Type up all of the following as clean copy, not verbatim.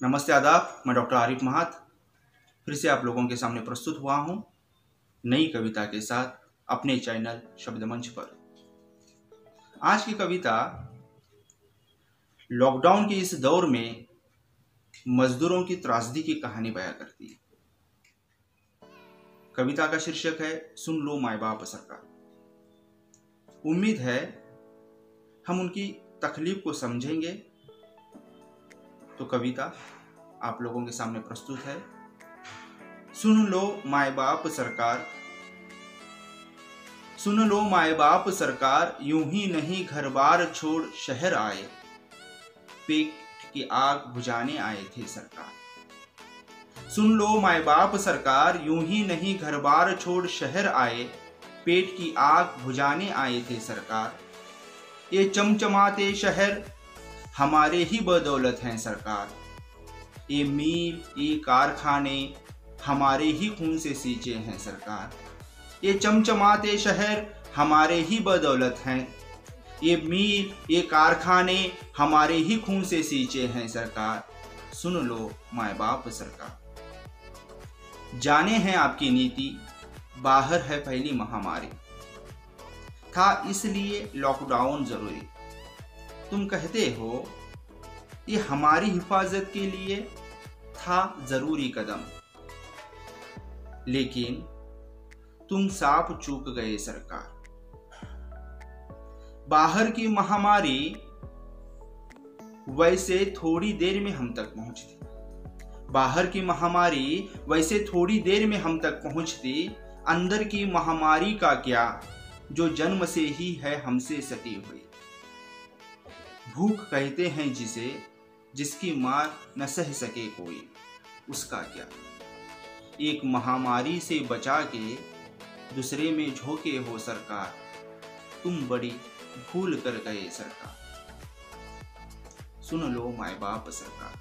नमस्ते आदाब, मैं डॉक्टर आरिफ महात फिर से आप लोगों के सामने प्रस्तुत हुआ हूं नई कविता के साथ अपने चैनल शब्द मंच पर। आज की कविता लॉकडाउन के इस दौर में मजदूरों की त्रासदी की कहानी बयां करती है। कविता का शीर्षक है सुन लो माए बाप सरकार। उम्मीद है हम उनकी तकलीफ को समझेंगे। तो कविता आप लोगों के सामने प्रस्तुत है। सुन लो माए बाप सरकार, सुन लो माए बाप सरकार, यूं ही नहीं घर बार छोड़ शहर आए, पेट की आग बुझाने आए थे सरकार। सुन लो माए बाप सरकार, यूं ही नहीं घर बार छोड़ शहर आए, पेट की आग बुझाने आए थे सरकार। ये चमचमाते शहर हमारे ही बदौलत हैं सरकार, ये मील ये कारखाने हमारे ही खून से सींचे हैं सरकार। ये चमचमाते शहर हमारे ही बदौलत हैं, ये मील ये कारखाने हमारे ही खून से सींचे हैं सरकार। सुन लो माए बाप सरकार। जाने हैं आपकी नीति, बाहर है फैली महामारी, था इसलिए लॉकडाउन जरूरी। तुम कहते हो ये हमारी हिफाजत के लिए था जरूरी कदम, लेकिन तुम साफ चूक गए सरकार। बाहर की महामारी वैसे थोड़ी देर में हम तक पहुंचती, बाहर की महामारी वैसे थोड़ी देर में हम तक पहुंचती, अंदर की महामारी का क्या जो जन्म से ही है हमसे सटी हुई। भूख कहते हैं जिसे, जिसकी मार न सह सके कोई, उसका क्या। एक महामारी से बचा के दूसरे में झोंके हो सरकार, तुम बड़ी भूल कर गए सरकार। सुन लो माए बाप सरकार।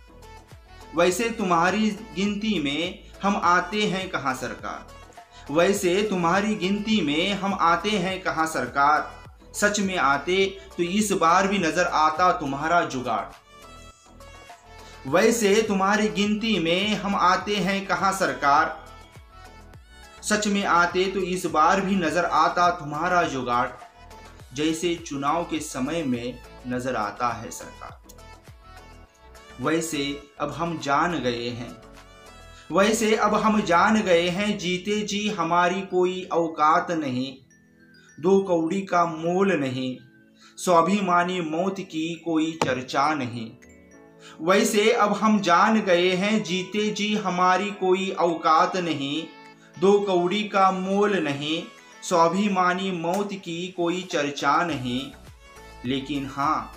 वैसे तुम्हारी गिनती में हम आते हैं कहां सरकार, वैसे तुम्हारी गिनती में हम आते हैं कहां सरकार। सच में आते तो इस बार भी नजर आता तुम्हारा जुगाड़, वैसे तुम्हारी गिनती में हम आते हैं कहां सरकार। सच में आते तो इस बार भी नजर आता तुम्हारा जुगाड़, जैसे चुनाव के समय में नजर आता है सरकार। वैसे अब हम जान गए हैं, वैसे अब हम जान गए हैं, जीते जी हमारी कोई औकात नहीं, दो कौड़ी का मोल नहीं, स्वाभिमानी मौत की कोई चर्चा नहीं। वैसे अब हम जान गए हैं, जीते जी हमारी कोई औकात नहीं, दो कौड़ी का मोल नहीं, स्वाभिमानी मौत की कोई चर्चा नहीं। लेकिन हाँ,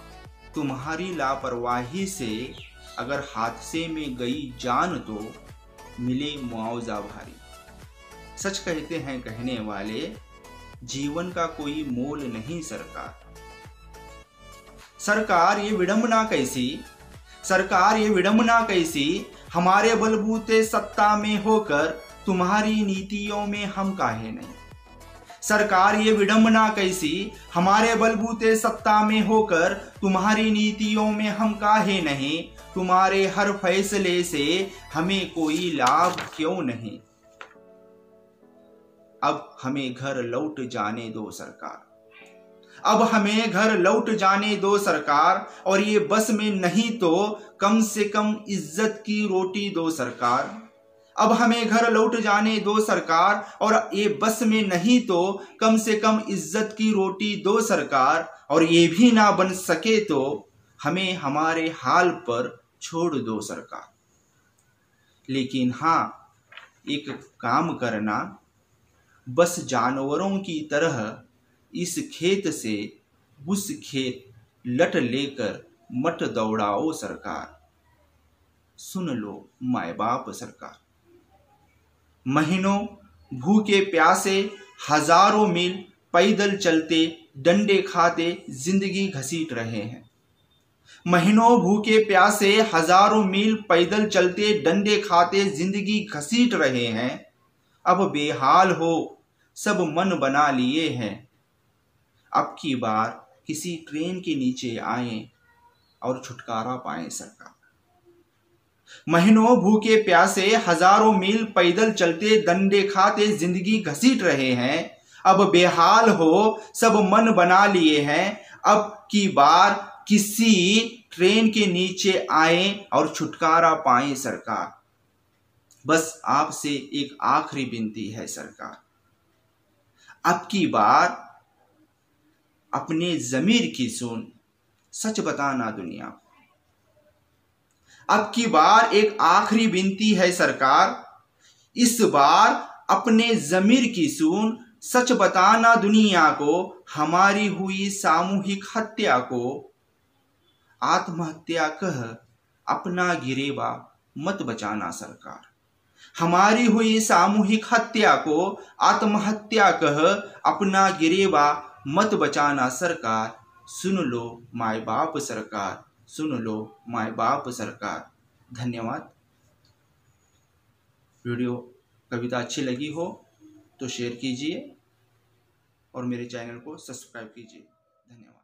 तुम्हारी लापरवाही से अगर हादसे में गई जान तो मिले मुआवजा भारी। सच कहते हैं कहने वाले, जीवन का कोई मोल नहीं सरकार। सरकार ये विडंबना कैसी, सरकार ये विडंबना कैसी, हमारे बलबूते सत्ता में होकर तुम्हारी नीतियों में हम काहे नहीं। सरकार ये विडंबना कैसी, हमारे बलबूते सत्ता में होकर तुम्हारी नीतियों में हम काहे नहीं। तुम्हारे हर फैसले से हमें कोई लाभ क्यों नहीं। अब हमें घर लौट जाने दो सरकार, अब हमें घर लौट जाने दो सरकार, और ये बस में नहीं तो कम से कम इज्जत की रोटी दो सरकार। अब हमें घर लौट जाने दो सरकार, और ये बस में नहीं तो कम से कम इज्जत की रोटी दो सरकार। और ये भी ना बन सके तो हमें हमारे हाल पर छोड़ दो सरकार। लेकिन हाँ, एक काम करना, बस जानवरों की तरह इस खेत से उस खेत लट लेकर मत दौड़ाओ सरकार। सुन लो माए बाप सरकार। महीनों भूखे प्यासे हजारों मील पैदल चलते डंडे खाते जिंदगी घसीट रहे हैं। महीनों भूखे प्यासे हजारों मील पैदल चलते डंडे खाते जिंदगी घसीट रहे हैं। अब बेहाल हो सब मन बना लिए हैं, अब की बार किसी ट्रेन के नीचे आए और छुटकारा पाएं सरकार। महीनों भूखे प्यासे हजारों मील पैदल चलते डंडे खाते जिंदगी घसीट रहे हैं। अब बेहाल हो सब मन बना लिए हैं। अब की बार किसी ट्रेन के नीचे आए और छुटकारा पाए सरकार। बस आपसे एक आखिरी विनती है सरकार, अब की बार अपने जमीर की सुन, सच बताना दुनिया को। अब की बार एक आखिरी विनती है सरकार, इस बार अपने जमीर की सुन, सच बताना दुनिया को। हमारी हुई सामूहिक हत्या को आत्महत्या कह अपना गिरेबा मत बचाना सरकार। हमारी हुई सामूहिक हत्या को आत्महत्या कह अपना गिरेबा मत बचाना सरकार। सुन लो माय बाप सरकार, सुन लो माय बाप सरकार। धन्यवाद। वीडियो कविता अच्छी लगी हो तो शेयर कीजिए और मेरे चैनल को सब्सक्राइब कीजिए। धन्यवाद।